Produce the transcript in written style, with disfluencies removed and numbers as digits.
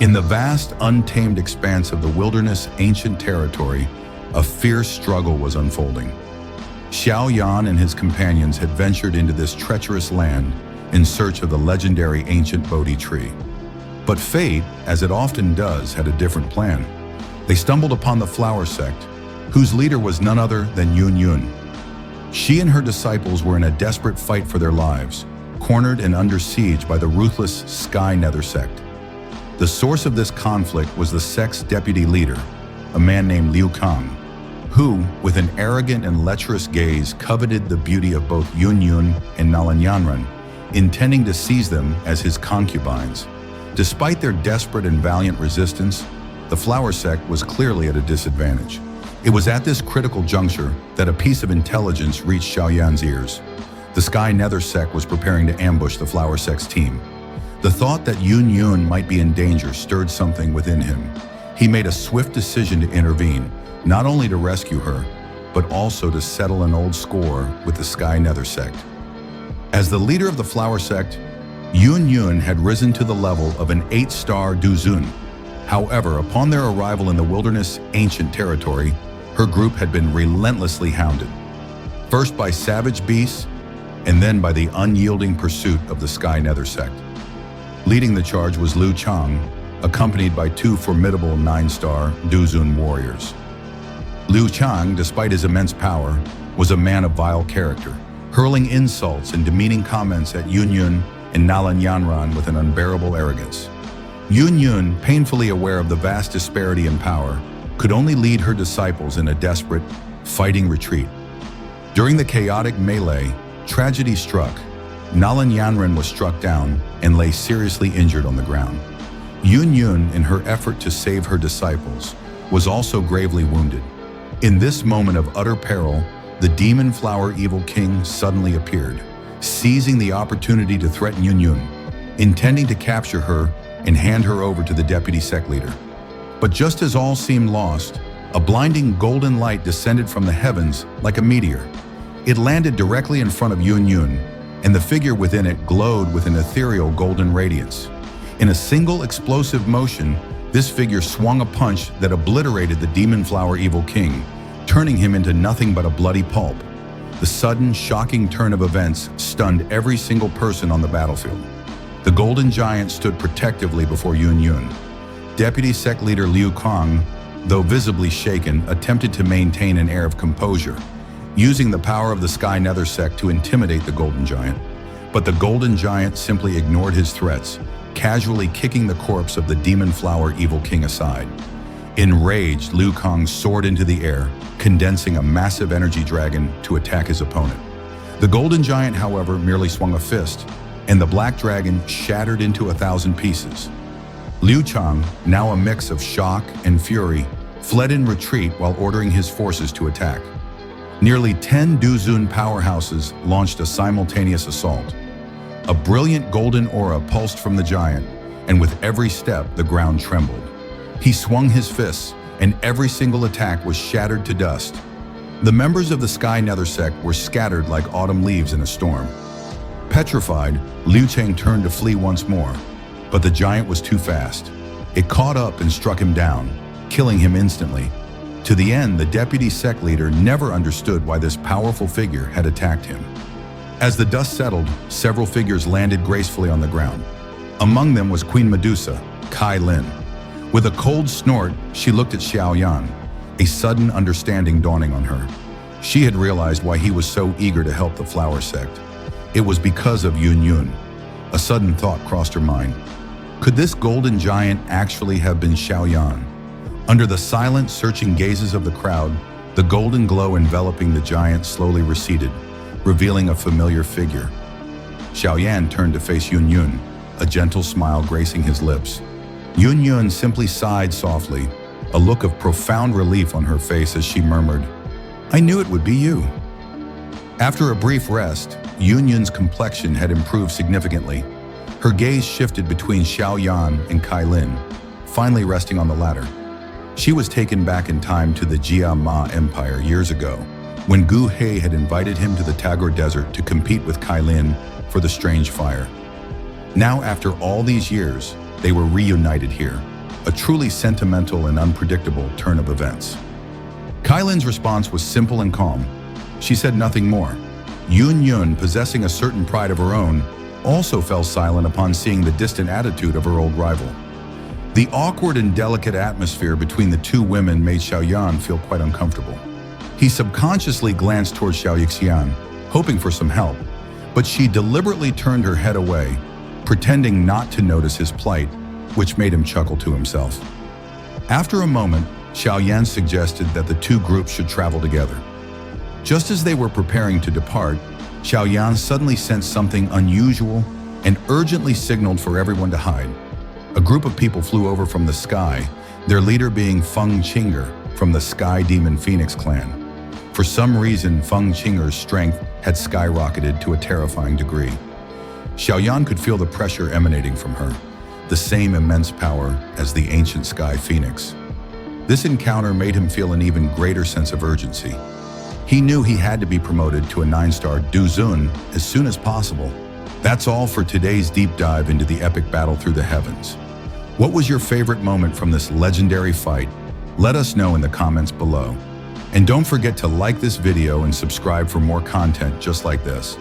In the vast, untamed expanse of the wilderness ancient territory, a fierce struggle was unfolding. Xiao Yan and his companions had ventured into this treacherous land in search of the legendary Ancient Bodhi Tree. But fate, as it often does, had a different plan. They stumbled upon the Flower Sect, whose leader was none other than Yun. She and her disciples were in a desperate fight for their lives, cornered and under siege by the ruthless Sky Nether Sect. The source of this conflict was the sect's deputy leader, a man named Liu Cang, who, with an arrogant and lecherous gaze, coveted the beauty of both Yun and Yanran, intending to seize them as his concubines. Despite their desperate and valiant resistance, the Flower Sect was clearly at a disadvantage. It was at this critical juncture that a piece of intelligence reached Xiao Yan's ears. The Sky Nether Sect was preparing to ambush the Flower Sect's team. The thought that Yun might be in danger stirred something within him. He made a swift decision to intervene, not only to rescue her, but also to settle an old score with the Sky Nether Sect. As the leader of the Flower Sect, Yun had risen to the level of an 8-star Duzun. However, upon their arrival in the wilderness ancient territory, her group had been relentlessly hounded. First by savage beasts, and then by the unyielding pursuit of the Sky Nether Sect. Leading the charge was Liu Cang, accompanied by 2 formidable 9-star Duzun warriors. Liu Cang, despite his immense power, was a man of vile character, hurling insults and demeaning comments at Yun and Yanran with an unbearable arrogance. Yun, painfully aware of the vast disparity in power, could only lead her disciples in a desperate, fighting retreat. During the chaotic melee, tragedy struck. Yanran was struck down and lay seriously injured on the ground. Yun, in her effort to save her disciples, was also gravely wounded. In this moment of utter peril, the demon flower evil king suddenly appeared, seizing the opportunity to threaten Yun, intending to capture her and hand her over to the deputy sect leader. But just as all seemed lost, a blinding golden light descended from the heavens like a meteor. It landed directly in front of Yun, and the figure within it glowed with an ethereal golden radiance. In a single explosive motion, this figure swung a punch that obliterated the demon flower evil king, turning him into nothing but a bloody pulp. The sudden, shocking turn of events stunned every single person on the battlefield. The golden giant stood protectively before Yun. Deputy sect leader Liu Cang, though visibly shaken, attempted to maintain an air of composure, using the power of the Sky Nether Sect to intimidate the golden giant. But the golden giant simply ignored his threats, casually kicking the corpse of the demon flower evil king aside. Enraged, Liu Cang soared into the air, condensing a massive energy dragon to attack his opponent. The golden giant, however, merely swung a fist, and the black dragon shattered into 1,000 pieces. Liu Cang, now a mix of shock and fury, fled in retreat while ordering his forces to attack. Nearly 10 Duzun powerhouses launched a simultaneous assault. A brilliant golden aura pulsed from the giant, and with every step, the ground trembled. He swung his fists, and every single attack was shattered to dust. The members of the Sky Nether Sect were scattered like autumn leaves in a storm. Petrified, Liu Cang turned to flee once more, but the giant was too fast. It caught up and struck him down, killing him instantly. To the end, the deputy sect leader never understood why this powerful figure had attacked him. As the dust settled, several figures landed gracefully on the ground. Among them was Queen Medusa, Cai Lin. With a cold snort, she looked at Xiao Yan, a sudden understanding dawning on her. She had realized why he was so eager to help the Flower Sect. It was because of Yun. A sudden thought crossed her mind. Could this golden giant actually have been Xiao Yan? Under the silent, searching gazes of the crowd, the golden glow enveloping the giant slowly receded, revealing a familiar figure. Xiao Yan turned to face Yun, a gentle smile gracing his lips. Yun simply sighed softly, a look of profound relief on her face as she murmured, "I knew it would be you." After a brief rest, Yun's complexion had improved significantly. Her gaze shifted between Xiao Yan and Cai Lin, finally resting on the latter. She was taken back in time to the Jia Ma Empire years ago, when Gu He had invited him to the Tagore Desert to compete with Cai Lin for the strange fire. Now, after all these years, they were reunited here, a truly sentimental and unpredictable turn of events. Cai Lin's response was simple and calm. She said nothing more. Yun, possessing a certain pride of her own, also fell silent upon seeing the distant attitude of her old rival. The awkward and delicate atmosphere between the two women made Xiao Yan feel quite uncomfortable. He subconsciously glanced towards Xiao Yan, hoping for some help, but she deliberately turned her head away, pretending not to notice his plight, which made him chuckle to himself. After a moment, Xiao Yan suggested that the two groups should travel together. Just as they were preparing to depart, Xiao Yan suddenly sensed something unusual and urgently signaled for everyone to hide. A group of people flew over from the sky, their leader being Feng Qing'er from the Sky Demon Phoenix clan. For some reason, Feng Qing'er's strength had skyrocketed to a terrifying degree. Xiao Yan could feel the pressure emanating from her, the same immense power as the ancient Sky Phoenix. This encounter made him feel an even greater sense of urgency. He knew he had to be promoted to a 9-star Duzun as soon as possible. That's all for today's deep dive into the epic battle through the heavens. What was your favorite moment from this legendary fight? Let us know in the comments below. And don't forget to like this video and subscribe for more content just like this.